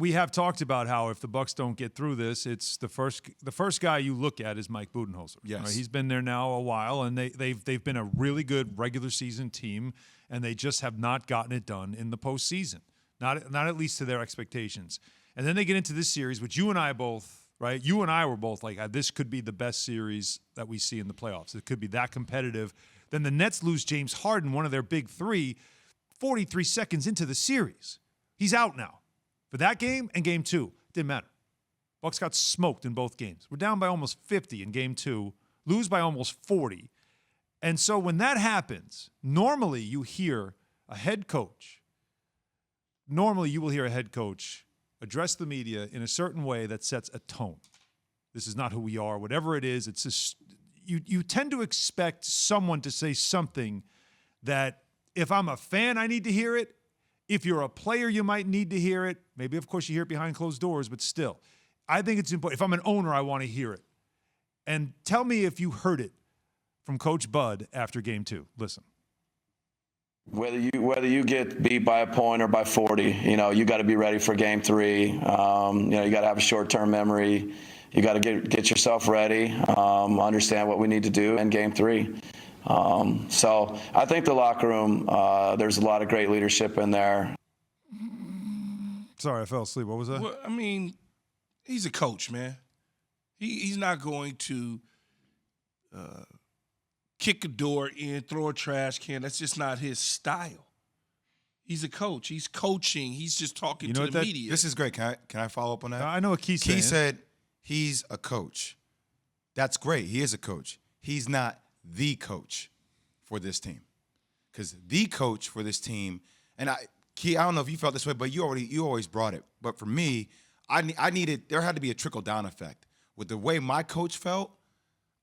We have talked about how if the Bucks don't get through this, it's the first guy you look at is Mike Budenholzer. Yes. Right? He's been there now a while, and they've been a really good regular season team, and they just have not gotten it done in the postseason. Not at least to their expectations. And then they get into this series, which you and I both, right? You and I were both like, this could be the best series that we see in the playoffs. It could be that competitive. Then the Nets lose James Harden, one of their big three, 43 seconds into the series. He's out now. For that game and game 2, didn't matter. Bucks got smoked in both games. We're down by almost 50 in game 2, lose by almost 40. And so when that happens, normally you hear a head coach, address the media in a certain way that sets a tone. This is not who we are, whatever it is. It's just, you tend to expect someone to say something that if I'm a fan, I need to hear it. If you're a player, you might need to hear it. Maybe, of course, you hear it behind closed doors, but still. I think it's important. If I'm an owner, I want to hear it. And tell me if you heard it from Coach Bud after game 2. Listen. Whether you get beat by a point or by 40, you got to be ready for game 3. You got to have a short-term memory. You got to get yourself ready, understand what we need to do in game 3. So I think the locker room, there's a lot of great leadership in there. Sorry, I fell asleep. What was that? Well, I mean, he's a coach, man. He's not going to kick a door in, throw a trash can. That's just not his style. He's a coach. He's coaching. He's just talking to the media. This is great. Can I follow up on that? I know what Keith said. He said he's a coach. That's great. He is a coach. He's not the coach for this team, because the coach for this team, and Key, I don't know if you felt this way, but you always brought it. But for me, I needed, there had to be a trickle down effect. With the way my coach felt,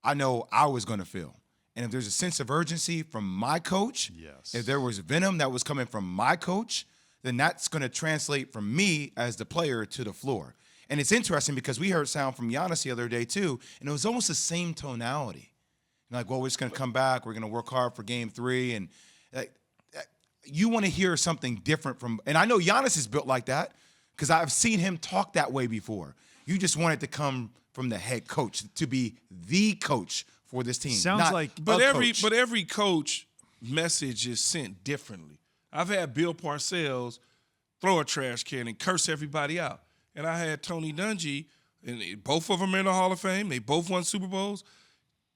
I know I was going to feel. And if there's a sense of urgency from my coach, yes. If there was venom that was coming from my coach, then that's going to translate from me as the player to the floor. And it's interesting because we heard sound from Giannis the other day too, and it was almost the same tonality. Like, well, we're just going to come back. We're going to work hard for game 3. And you want to hear something different from – and I know Giannis is built like that because I've seen him talk that way before. You just want it to come from the head coach, to be the coach for this team. Sounds like – But every coach message is sent differently. I've had Bill Parcells throw a trash can and curse everybody out. And I had Tony Dungy, and both of them are in the Hall of Fame. They both won Super Bowls.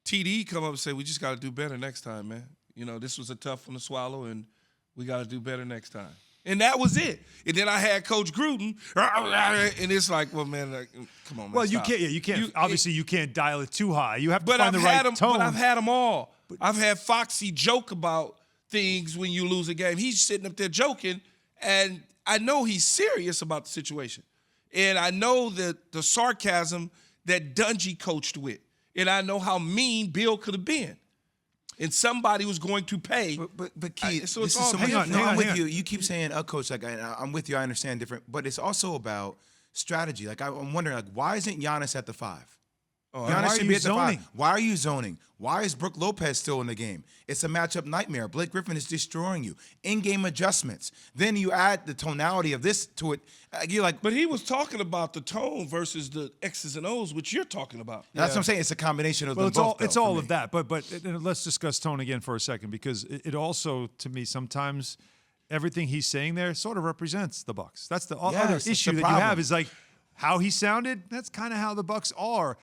TD come up and say, we just got to do better next time, man. This was a tough one to swallow, and we got to do better next time. And that was it. And then I had Coach Gruden, and it's like, well, man, come on, man. Well, stop. you can't. Obviously, you can't dial it too high. You have to find the right tone. But I've had them all. I've had Foxy joke about things when you lose a game. He's sitting up there joking, and I know he's serious about the situation. And I know that the sarcasm that Dungy coached with. And I know how mean Bill could have been. And somebody was going to pay. But Keith, so it's all hang on, different. I'm with you. You keep saying a coach. Like I'm with you. I understand different. But it's also about strategy. Like I'm wondering, like, why isn't Giannis at the 5? Giannis should be at the 5. Why are you zoning? Why is Brook Lopez still in the game? It's a matchup nightmare. Blake Griffin is destroying you. In-game adjustments. Then you add the tonality of this to it. You're like, but he was talking about the tone versus the X's and O's, which you're talking about. That's what I'm saying. It's a combination of them it's both. All, it's all of that. But let's discuss tone again for a second, because it also, to me, sometimes everything he's saying there sort of represents the Bucks. That's the other issue that you have is like, how he sounded, that's kind of how the Bucks are.